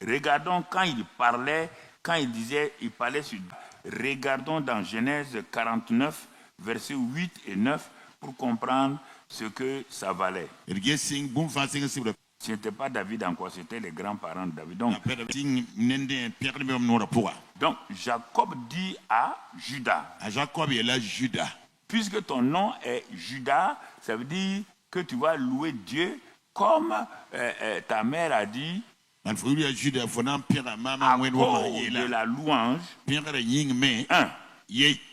Regardons quand il parlait, il parlait sur... Regardons dans Genèse 49, versets 8 et 9 pour comprendre ce que ça valait. Ce n'était pas David encore, c'était les grands-parents de David. Donc Jacob dit à Judas, puisque ton nom est Judas, ça veut dire que tu vas louer Dieu comme ta mère a dit, à cause de la louange.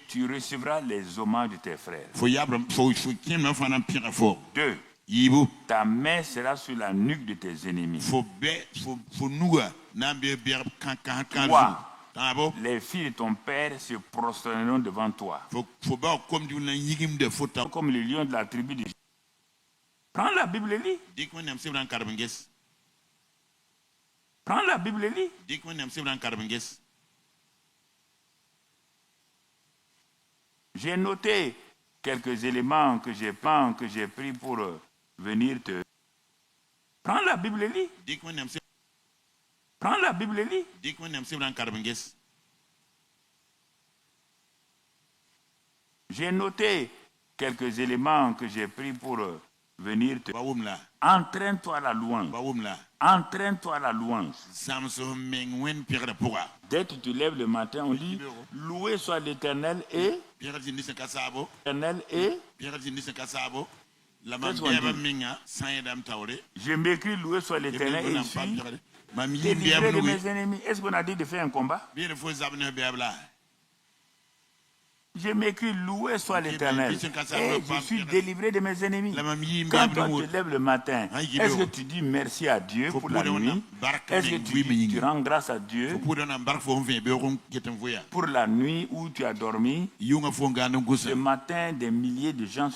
Tu recevras les hommages de tes frères. 2. Ta main sera sur la nuque de tes ennemis. 3. Les filles de ton père se prosterneront devant toi. Comme les lions de la tribu de... Prends la Bible et lis. Prends la Bible et lis. J'ai noté quelques éléments que j'ai pris pour venir te... Prends la Bible et lis. Prends la Bible et lis. J'ai noté quelques éléments que j'ai pris pour venir te... Entraîne-toi à la louange. Entraîne-toi à la louange. Dès que tu te lèves le matin, on dit loué soit l'Éternel et... Je m'écris loué soit l'Éternel et je suis délivré de mes ennemis. Est-ce qu'on a dit de faire un combat? Je m'écris loué soit l'Éternel et je suis délivré de mes ennemis. Quand toi tu te lèves le matin, est-ce que tu dis merci à Dieu pour la nuit? Est-ce que tu rends grâce à Dieu pour la nuit où tu as dormi? Ce matin, des milliers de gens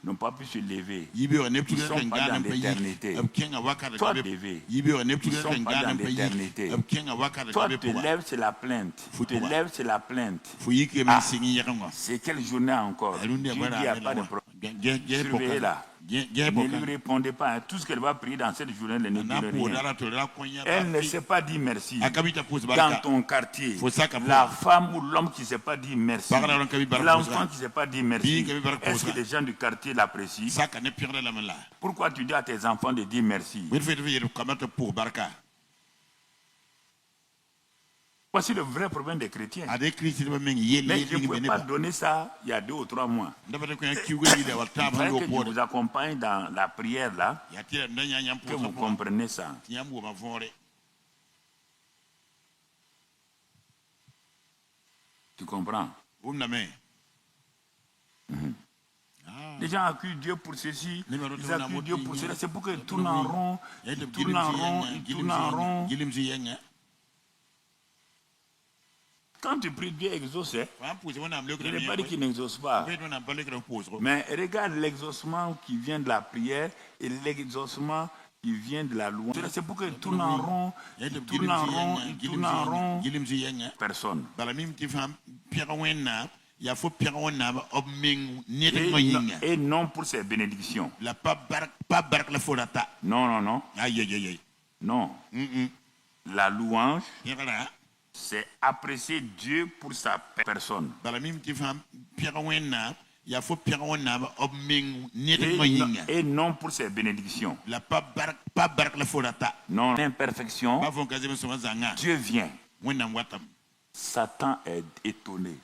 n'ont pas pu se lever. Ils ne sont pas dans l'éternité. Toi, levé. Ils ne sont pas dans l'éternité. Toi, te lèves, c'est la plainte. Te lèves, c'est la plainte. C'est quelle journée encore? Dieu dit, il n'y a pas de problème. Surveillez-la. Ne lui répondez pas. Tout ce qu'elle va prier dans cette journée, elle ne dit rien. Elle ne sait pas dire merci. Dans ton quartier, la femme ou l'homme qui ne sait pas dire merci, l'enfant qui ne sait pas dire merci, est-ce que les gens du quartier l'apprécient? Pourquoi tu dis à tes enfants de dire merci? Voici le vrai problème des chrétiens. Mais je ne pouvais pas donner ça il y a 2 ou 3 mois. Il faudrait que je vous accompagne dans la prière là, que vous compreniez ça. Tu comprends? Les gens accusent Dieu pour ceci, ils accusent Dieu pour cela. C'est pour qu'ils tournent en rond, ils tournent en rond, ils tournent en rond. Quand tu pries, Dieu exauce. Je n'ai pas dit qu'il n'exauce pas. Mais regarde l'exaucement qui vient de la prière et l'exaucement qui vient de la louange. C'est pour qu'ils tournent en rond, ils tournent en rond, ils tournent en rond. Personne. Et non pour ses bénédictions. Non, non, non. Non. La louange, c'est apprécier Dieu pour sa personne. Et non pour ses bénédictions. Non, l'imperfection, Dieu vient. Satan est étonné.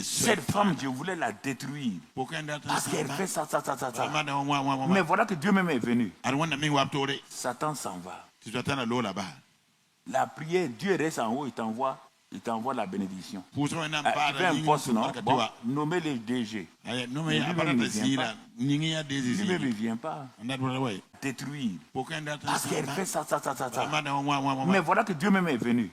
Cette femme, Dieu voulait la détruire. Parce qu'elle fait ça. Mais voilà que Dieu même est venu. Satan s'en va. La prière, Dieu reste en haut, il t'envoie la bénédiction. Tu fais un poste, non? Bon, nommez les DG. Lui-même ne vient pas. Détruire. Parce qu'elle fait ça. Mais voilà que Dieu même est venu.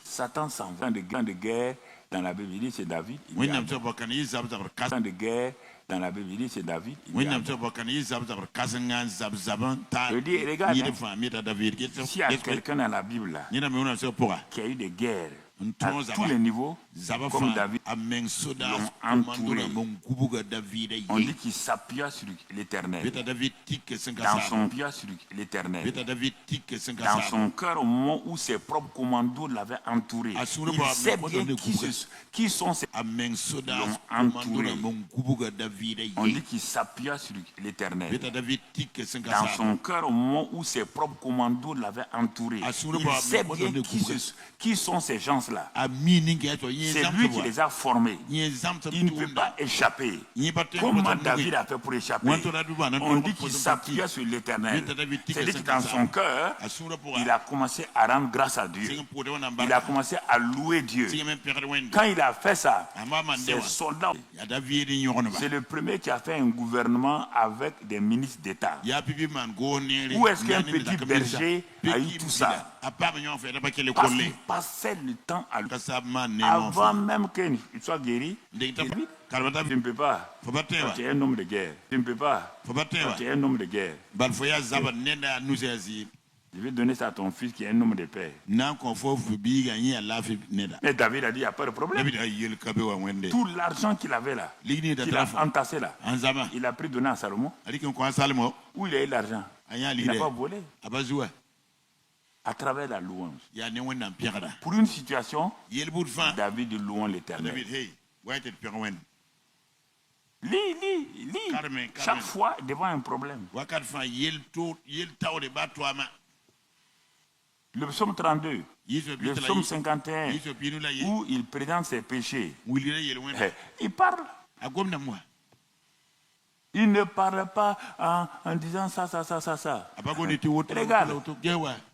Satan s'en va. De guerre, dans la Bible, il dit c'est David. De guerre, dans la Bible, il dit c'est David. Je dis, regarde, s'il y a quelqu'un dans la Bible là, qui a eu des guerres à tous les niveaux, comme David, l'ont entouré. On dit qu'il s'appuya sur l'Éternel. Dans son pied sur l'Éternel. Dans son cœur, au moment où ses propres commandos l'avaient entouré. Il sait bien qui sont ces l'ont entouré. On dit qu'il s'appuya sur l'Éternel. Dans son cœur, au moment où ses propres commandos l'avaient entouré. Il sait bien qui sont ces gens-là. C'est lui qui les a formés. Il ne peut pas échapper. Comment David a fait pour échapper? On dit qu'il s'appuya sur l'Éternel. C'est-à-dire que dans son cœur, il a commencé à rendre grâce à Dieu. Il a commencé à louer Dieu. Quand il a fait ça, ses soldats, c'est le premier qui a fait un gouvernement avec des ministres d'État. Où est-ce qu'un petit berger a eu tout ça? Parce qu'il passait le temps à lui. Avant même qu'il soit guéri, tu ne peux pas. Tu es un homme de guerre. Tu ne peux pas. Tu es un homme de guerre. Je vais donner ça à ton fils qui est un homme de paix. Mais David a dit, il n'y a pas de problème. Tout l'argent qu'il avait là, qu'il a entassé là, il a pris donné à Salomon. Où il a eu l'argent? Il n'a pas volé. À travers la louange. Pour une situation, David louant l'Éternel. Lis. Chaque fois devant un problème. Le psaume 32, le psaume 51, où il présente ses péchés. Il parle. Il ne parle pas en disant ça. Regarde,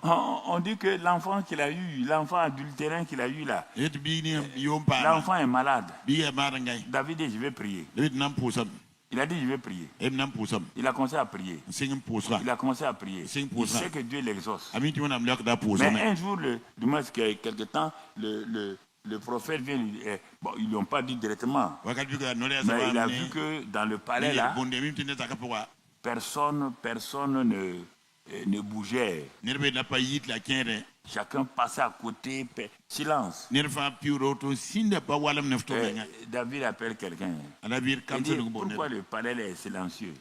on dit que l'enfant qu'il a eu, l'enfant adultérin qu'il a eu là, l'enfant est malade. David dit, je vais prier. Il a dit, je vais prier. Il a commencé à prier. Il a commencé à prier. Il sait que Dieu l'exauce. Mais un jour, quelque temps, le prophète vient lui dire, bon, ils ne l'ont pas dit directement. Mais il a vu que dans le palais là, personne ne bougeait. Chacun passait à côté, silence. David appelle quelqu'un. Il dit, pourquoi le palais est silencieux?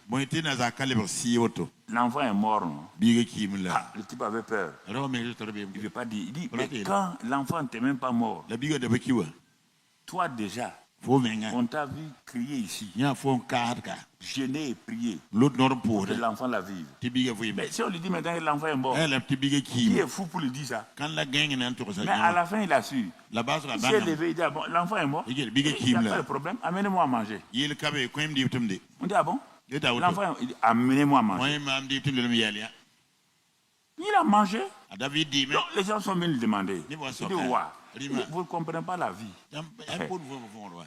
L'enfant est mort, non? Le type avait peur. Il ne veut pas dire. Il dit, mais quand l'enfant n'était même pas mort, toi déjà, on t'a vu crier ici, gêner et prier pour que l'enfant la vive. Mais si on lui dit maintenant que l'enfant est mort, qui est fou pour lui dire ça? Mais à la fin, il a su. Il s'est levé, il dit, ah bon, l'enfant est mort, il n'y a pas de problème, amenez-moi à manger. On dit, ah bon? L'enfant, il dit, amenez-moi à manger. Il a mangé. Donc les gens sont venus lui demander. Il dit, ouais. Vous ne comprenez pas la vie.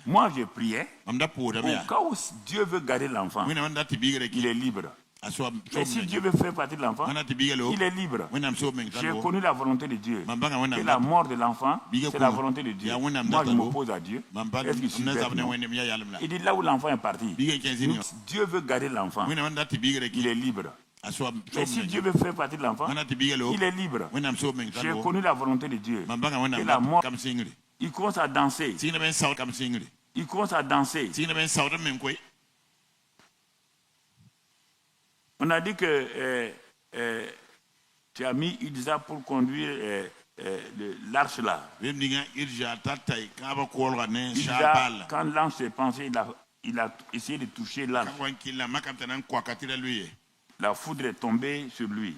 Moi, je priais. Au cas où Dieu veut garder l'enfant, il est libre. Mais si Dieu veut faire partie de l'enfant, il est libre. J'ai connu la volonté de Dieu. Et la mort de l'enfant, c'est la volonté de Dieu. Moi, je m'oppose à Dieu. Est-ce que je suis bête? Il dit là où l'enfant est parti, Dieu veut garder l'enfant. Il est libre. Mais si Dieu veut faire partie de l'enfant, il est libre. J'ai connu la volonté de Dieu. Et la mort, il commence à danser. Il commence à danser. On a dit que tu as mis Idza pour conduire l'arche là. Idza, quand l'ange s'est pensé, il a essayé de toucher l'arche. La foudre est tombée sur lui.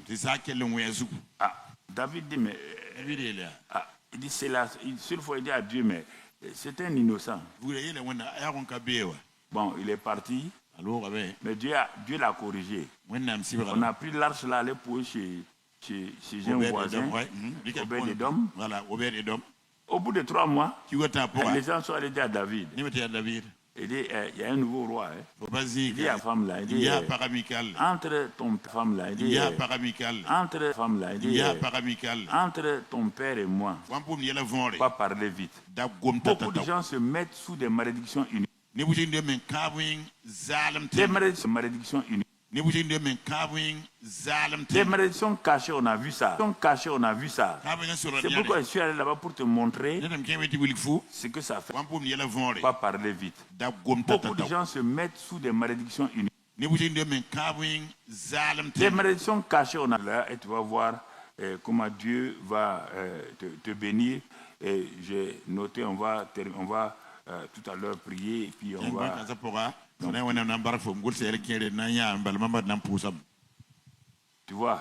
David dit, mais il dit, c'est la seule fois il dit à Dieu, mais c'est un innocent. Bon, il est parti, mais Dieu l'a corrigé. On a pris l'arche là, aller poser chez un voisin, Obed-Edom. Au bout de 3 mois, les gens sont allés dire à David. Il dit, il y a un nouveau roi. Il dit à la femme là, il dit, entre ton femme là, il dit, entre femme là, il dit, entre ton père et moi, pas parler vite. Beaucoup de gens se mettent sous des malédictions uniques. Des malédictions uniques. Les malédictions cachées, on a vu ça. On a vu ça. C'est pourquoi je suis allé là-bas pour te montrer ce que ça fait. Pas parler vite. Beaucoup de gens se mettent sous des malédictions inutiles. Les malédictions cachées, on a là et tu vas voir comment Dieu va te bénir. Et j'ai noté, on va tout à l'heure prier et puis on va... Tu vois,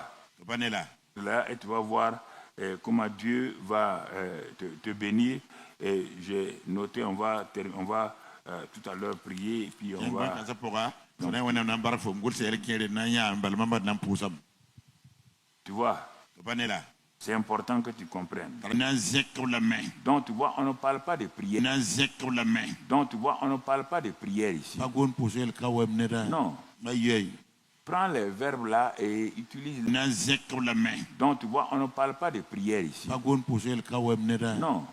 là, et tu vas voir comment Dieu va te bénir. Et j'ai noté, on va tout à l'heure prier et puis on va... Tu vois, c'est important que tu comprennes. Donc tu vois, on ne parle pas de prière. Donc tu vois, on ne parle pas de prière ici. Non. Prends les verbes là et utilise. Donc tu vois, on ne parle pas de prière ici. Non.